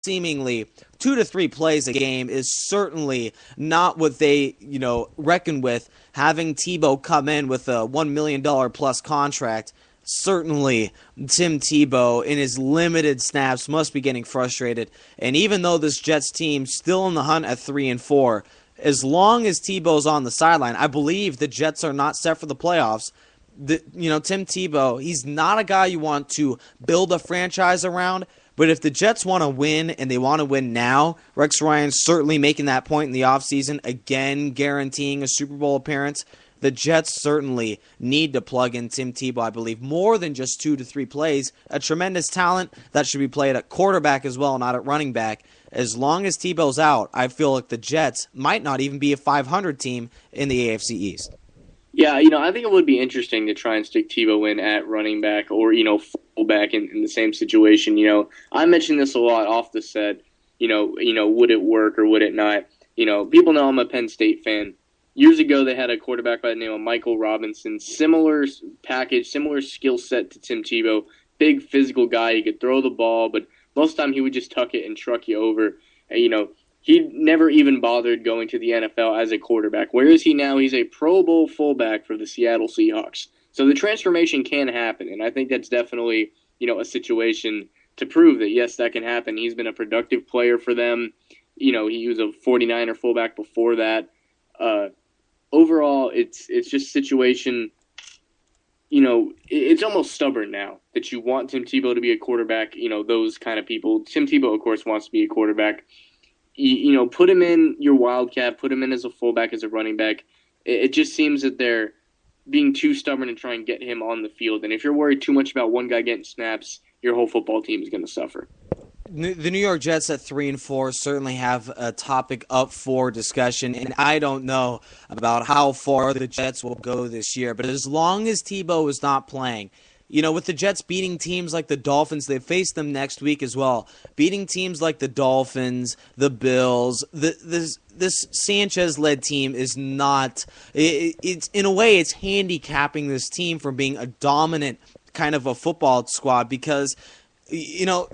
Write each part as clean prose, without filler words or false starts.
seemingly 2 to 3 plays a game is certainly not what they, reckon with. Having Tebow come in with a $1 million plus contract, certainly Tim Tebow in his limited snaps must be getting frustrated. And even though this Jets team still in the hunt at 3-4, as long as Tebow's on the sideline, I believe the Jets are not set for the playoffs. Tim Tebow, he's not a guy you want to build a franchise around. But if the Jets want to win, and they want to win now, Rex Ryan's certainly making that point in the offseason, again guaranteeing a Super Bowl appearance. The Jets certainly need to plug in Tim Tebow, I believe, more than just 2 to 3 plays. A tremendous talent that should be played at quarterback as well, not at running back. As long as Tebow's out, I feel like the Jets might not even be a 500 team in the AFC East. Yeah, I think it would be interesting to try and stick Tebow in at running back or, fullback in the same situation. I mentioned this a lot off the set. Would it work or would it not? People know I'm a Penn State fan. Years ago, they had a quarterback by the name of Michael Robinson. Similar package, similar skill set to Tim Tebow. Big physical guy. He could throw the ball, but most of the time he would just tuck it and truck you over. He never even bothered going to the NFL as a quarterback. Where is he now? He's a Pro Bowl fullback for the Seattle Seahawks. So the transformation can happen, and I think that's definitely, a situation to prove that, yes, that can happen. He's been a productive player for them. He was a 49er fullback before that. Overall, it's just a situation, it's almost stubborn now that you want Tim Tebow to be a quarterback, those kind of people. Tim Tebow, of course, wants to be a quarterback. Put him in your wildcat, put him in as a fullback, as a running back. It just seems that they're being too stubborn to try and get him on the field. And if you're worried too much about one guy getting snaps, your whole football team is going to suffer. The New York Jets at 3-4 certainly have a topic up for discussion, and I don't know about how far the Jets will go this year. But as long as Tebow is not playing, with the Jets beating teams like the Dolphins, they face them next week as well. Beating teams like the Dolphins, the Bills, this Sanchez-led team is not. It's in a way, it's handicapping this team from being a dominant kind of a football squad because,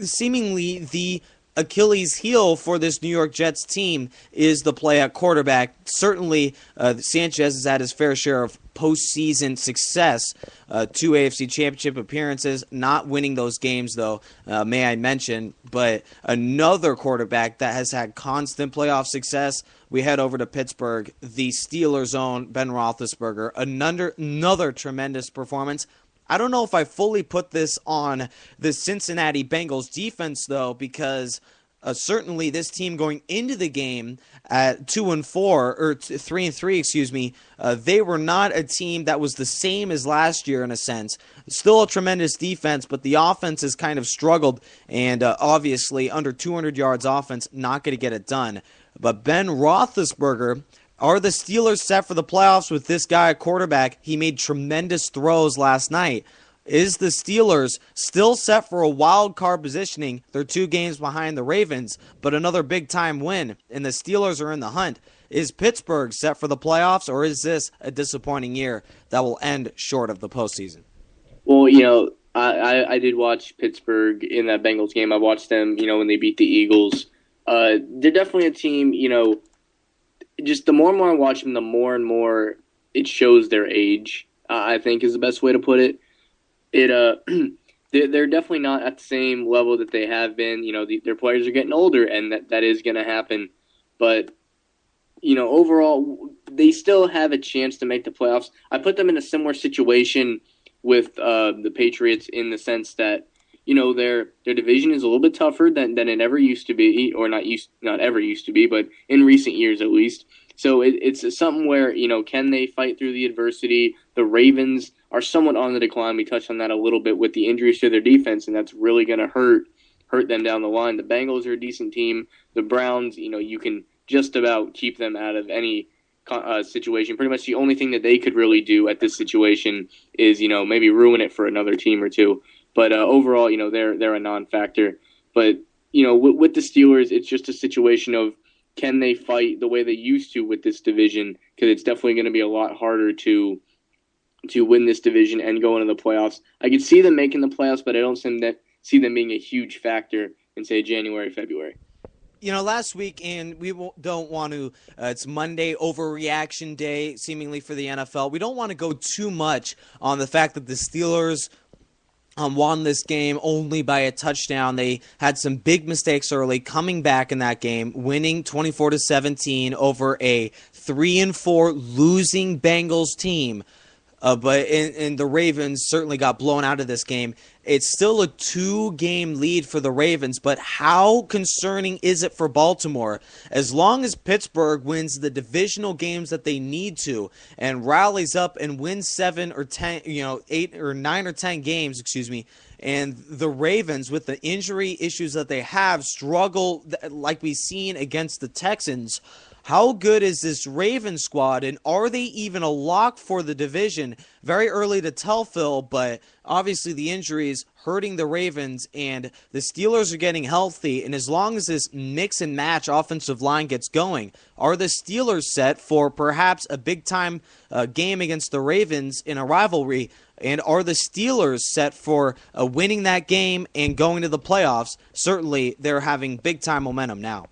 seemingly the Achilles heel for this New York Jets team is the play at quarterback. Certainly, Sanchez has had his fair share of postseason success, 2 AFC Championship appearances, not winning those games, though, may I mention. But another quarterback that has had constant playoff success, we head over to Pittsburgh, the Steelers' own Ben Roethlisberger, another tremendous performance. I don't know if I fully put this on the Cincinnati Bengals defense, though, because certainly this team going into the game at 2-4 or 3-3, excuse me, they were not a team that was the same as last year in a sense. Still a tremendous defense, but the offense has kind of struggled, and obviously under 200 yards offense, not going to get it done. But Ben Roethlisberger, are the Steelers set for the playoffs with this guy at quarterback? He made tremendous throws last night. Is the Steelers still set for a wild card positioning? They're 2 games behind the Ravens, but another big-time win, and the Steelers are in the hunt. Is Pittsburgh set for the playoffs, or is this a disappointing year that will end short of the postseason? Well, I did watch Pittsburgh in that Bengals game. I watched them, when they beat the Eagles. They're definitely a team, just the more and more I watch them, the more and more it shows their age, I think is the best way to put it. They're definitely not at the same level that they have been. Their players are getting older, and that is going to happen. But, overall, they still have a chance to make the playoffs. I put them in a similar situation with the Patriots in the sense that, their division is a little bit tougher than it ever used to be, or not ever used to be, but in recent years at least. So it's something where, can they fight through the adversity? The Ravens are somewhat on the decline. We touched on that a little bit with the injuries to their defense, and that's really going to hurt them down the line. The Bengals are a decent team. The Browns, you can just about keep them out of any situation. Pretty much the only thing that they could really do at this situation is, maybe ruin it for another team or two. But overall, they're a non-factor. But, with the Steelers, it's just a situation of can they fight the way they used to with this division? Because it's definitely going to be a lot harder to win this division and go into the playoffs. I could see them making the playoffs, but I don't see them being a huge factor in say January, February. Last week, and don't want to, it's Monday, overreaction day, seemingly, for the NFL. We don't want to go too much on the fact that the Steelers won this game only by a touchdown. They had some big mistakes early, coming back in that game, winning 24-17 over a 3-4 losing Bengals team. But the Ravens certainly got blown out of this game. It's still a 2-game lead for the Ravens, but how concerning is it for Baltimore? As long as Pittsburgh wins the divisional games that they need to and rallies up and wins 7 or 10, 8 or 9 or 10 games, and the Ravens, with the injury issues that they have, struggle like we've seen against the Texans. How good is this Ravens squad, and are they even a lock for the division? Very early to tell, Phil, but obviously the injuries hurting the Ravens, and the Steelers are getting healthy, and as long as this mix-and-match offensive line gets going, are the Steelers set for perhaps a big-time game against the Ravens in a rivalry, and are the Steelers set for winning that game and going to the playoffs? Certainly, they're having big-time momentum now.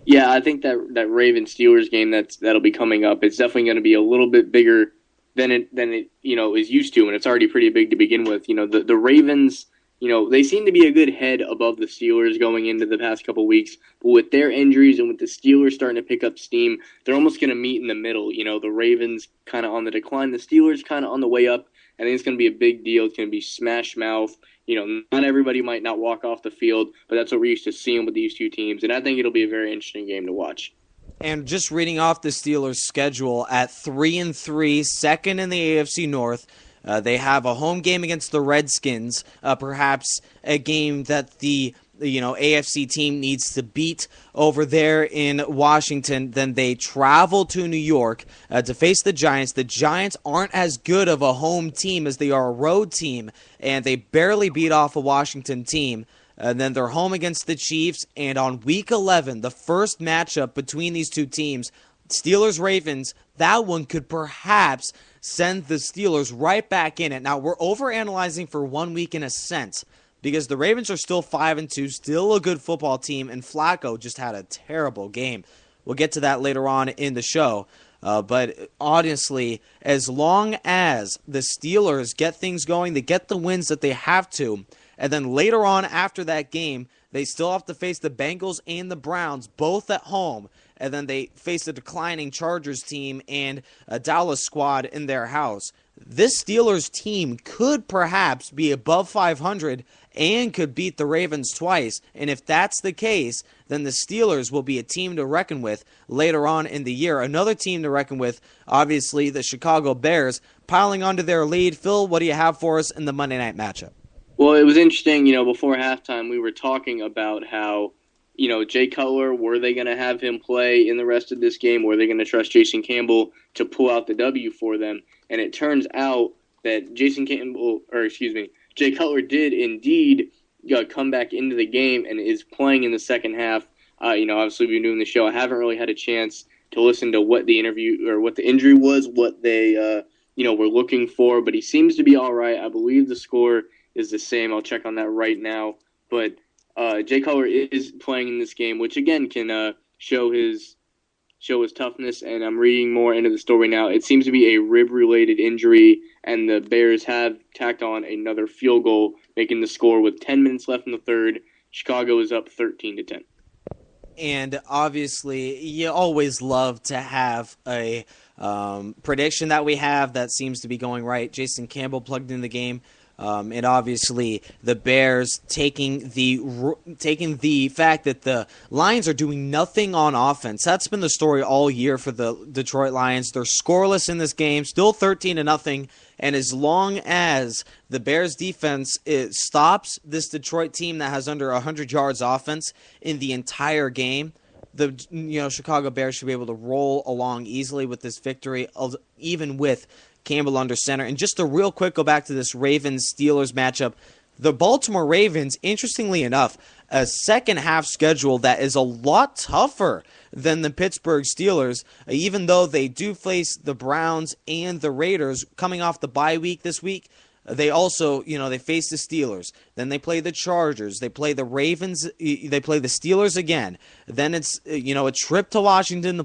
Yeah, I think that Ravens-Steelers game that'll be coming up, it's definitely going to be a little bit bigger than it is used to, and it's already pretty big to begin with. The Ravens, they seem to be a good head above the Steelers going into the past couple weeks, but with their injuries and with the Steelers starting to pick up steam, they're almost going to meet in the middle. The Ravens kind of on the decline, the Steelers kind of on the way up. I think it's going to be a big deal. It's going to be smash mouth. Not everybody might not walk off the field, but that's what we're used to seeing with these two teams, and I think it'll be a very interesting game to watch. And just reading off the Steelers' schedule, at 3-3, second in the AFC North, they have a home game against the Redskins, perhaps a game that the AFC team needs to beat over there in Washington. Then they travel to New York to face the Giants. The Giants aren't as good of a home team as they are a road team, and they barely beat off a Washington team. And then they're home against the Chiefs, and on Week 11, the first matchup between these two teams, Steelers-Ravens, that one could perhaps send the Steelers right back in it. Now, we're overanalyzing for 1 week in a sense, because the Ravens are still 5-2, still a good football team, and Flacco just had a terrible game. We'll get to that later on in the show. But honestly, as long as the Steelers get things going, they get the wins that they have to, and then later on after that game, they still have to face the Bengals and the Browns, both at home, and then they face a declining Chargers team and a Dallas squad in their house. This Steelers team could perhaps be above 500 and could beat the Ravens twice. And if that's the case, then the Steelers will be a team to reckon with later on in the year. Another team to reckon with, obviously, the Chicago Bears, piling onto their lead. Phil, what do you have for us in the Monday night matchup? Well, it was interesting, before halftime we were talking about how, Jay Cutler, were they going to have him play in the rest of this game? Were they going to trust Jason Campbell to pull out the W for them? And it turns out that Jay Cutler did indeed come back into the game and is playing in the second half. Obviously we've been doing the show. I haven't really had a chance to listen to what the interview or what the injury was, what they, were looking for, but he seems to be all right. I believe the score is the same. I'll check on that right now. But Jay Cutler is playing in this game, which again can show his toughness. And I'm reading more into the story now. It seems to be a rib-related injury, and the Bears have tacked on another field goal, making the score with 10 minutes left in the third. Chicago is up 13-10. And obviously, you always love to have a prediction that we have that seems to be going right. Jason Campbell plugged in the game. And obviously, the Bears taking the fact that the Lions are doing nothing on offense. That's been the story all year for the Detroit Lions. They're scoreless in this game, still 13-0. And as long as the Bears defense stops this Detroit team that has under 100 yards offense in the entire game, the Chicago Bears should be able to roll along easily with this victory, even with Campbell under center. And just to real quick go back to this Ravens-Steelers matchup, the Baltimore Ravens, interestingly enough, a second half schedule that is a lot tougher than the Pittsburgh Steelers, even though they do face the Browns and the Raiders coming off the bye week this week. They also, they face the Steelers. Then they play the Chargers. They play the Ravens. They play the Steelers again. Then it's a trip to Washington to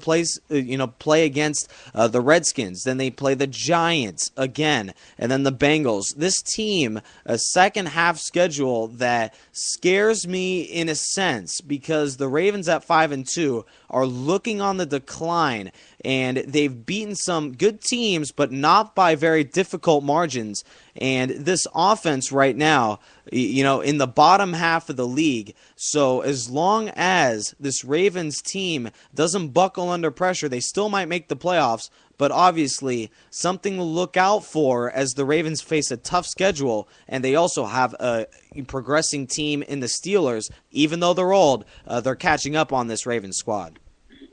play against the Redskins. Then they play the Giants again, and then the Bengals. This team, a second half schedule that scares me in a sense because the Ravens at 5-2 are looking on the decline, and they've beaten some good teams, but not by very difficult margins. And this offense right now, in the bottom half of the league. So as long as this Ravens team doesn't buckle under pressure, they still might make the playoffs. But obviously, something to look out for as the Ravens face a tough schedule, and they also have a progressing team in the Steelers. Even though they're old, they're catching up on this Ravens squad.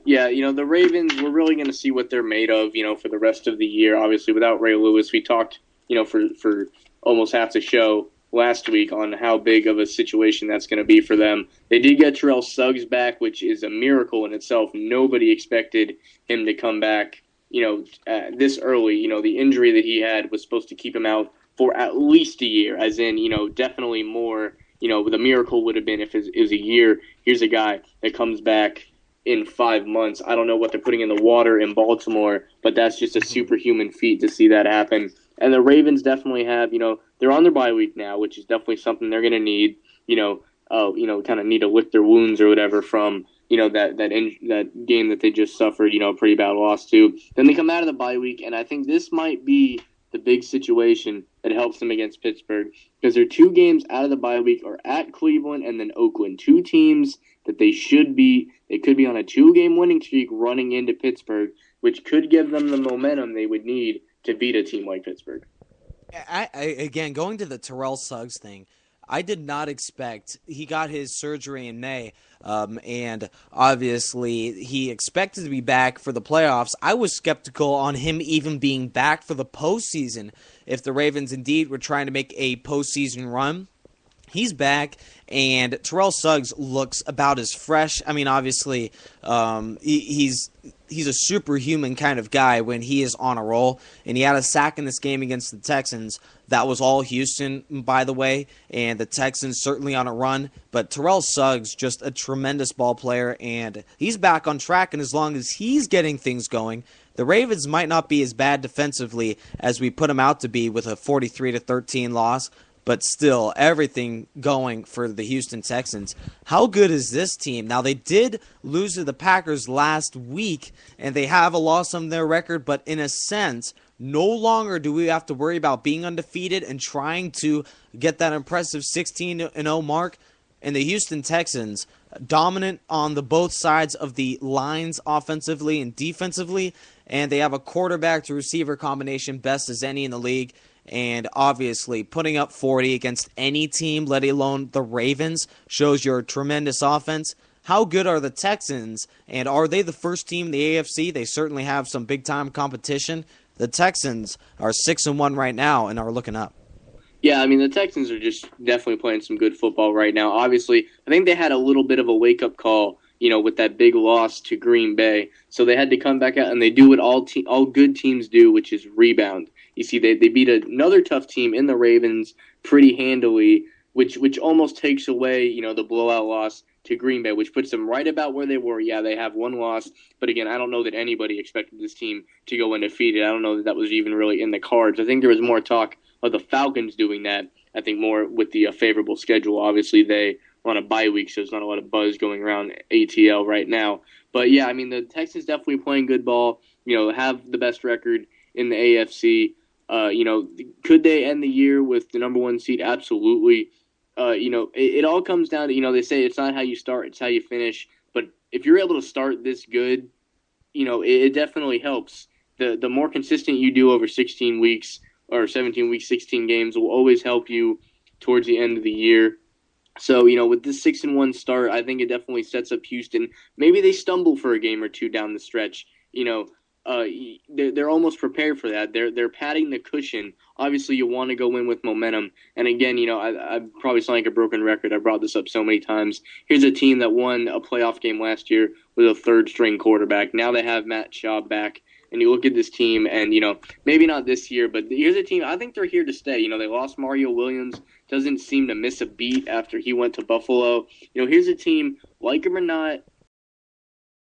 Yeah, the Ravens, we're really going to see what they're made of, for the rest of the year. Obviously, without Ray Lewis, we talked, for almost half the show last week on how big of a situation that's going to be for them. They did get Terrell Suggs back, which is a miracle in itself. Nobody expected him to come back, this early. The injury that he had was supposed to keep him out for at least a year, as in, definitely more. The miracle would have been if it was a year. Here's a guy that comes back in 5 months. I don't know what they're putting in the water in Baltimore, but that's just a superhuman feat to see that happen. And the Ravens definitely have, they're on their bye week now, which is definitely something they're going to need, kind of need to lick their wounds or whatever from, that game that they just suffered, a pretty bad loss to. Then they come out of the bye week, and I think this might be the big situation that helps them against Pittsburgh, because their 2 games out of the bye week are at Cleveland and then Oakland, 2 teams that they could be on a 2-game winning streak running into Pittsburgh, which could give them the momentum they would need to beat a team like Pittsburgh. Again, going to the Terrell Suggs thing, I did not expect. He got his surgery in May, and obviously he expected to be back for the playoffs. I was skeptical on him even being back for the postseason if the Ravens indeed were trying to make a postseason run. He's back, and Terrell Suggs looks about as fresh. I mean, obviously, he's a superhuman kind of guy when he is on a roll, and he had a sack in this game against the Texans. That was all Houston, by the way, and the Texans certainly on a run. But Terrell Suggs, just a tremendous ball player, and he's back on track, and as long as he's getting things going, the Ravens might not be as bad defensively as we put them out to be with a 43-13 loss. But still, everything going for the Houston Texans. How good is this team? Now, they did lose to the Packers last week, and they have a loss on their record, but in a sense, no longer do we have to worry about being undefeated and trying to get that impressive 16-0 mark. And the Houston Texans, dominant on the both sides of the lines offensively and defensively, and they have a quarterback to receiver combination best as any in the league. And obviously, putting up 40 against any team, let alone the Ravens, shows your tremendous offense. How good are the Texans? And are they the first team in the AFC? They certainly have some big-time competition. The Texans are 6-1 right now and are looking up. Yeah, I mean, the Texans are just definitely playing some good football right now. Obviously, I think they had a little bit of a wake-up call, with that big loss to Green Bay. So they had to come back out, and they do what all good teams do, which is rebound. You see, they beat another tough team in the Ravens pretty handily, which almost takes away, the blowout loss to Green Bay, which puts them right about where they were. Yeah, they have one loss, but again, I don't know that anybody expected this team to go undefeated. I don't know that was even really in the cards. I think there was more talk of the Falcons doing that. I think more with the favorable schedule. Obviously, they were on a bye week, so there's not a lot of buzz going around ATL right now. But yeah, I mean, the Texans definitely playing good ball. Have the best record in the AFC. Could they end the year with the number 1 seed? Absolutely. It all comes down to, they say it's not how you start, it's how you finish. But if you're able to start this good, it definitely helps. The more consistent you do over 16 weeks or 17 weeks, 16 games will always help you towards the end of the year. So, with this 6-1 start, I think it definitely sets up Houston. Maybe they stumble for a game or two down the stretch. They're almost prepared for that. They're padding the cushion. Obviously, you want to go in with momentum. And again, I probably sound like a broken record. I brought this up so many times. Here's a team that won a playoff game last year with a third-string quarterback. Now they have Matt Schaub back. and you look at this team, and maybe not this year, but here's a team. I think they're here to stay. They lost Mario Williams, doesn't seem to miss a beat after he went to Buffalo. Here's a team, like him or not,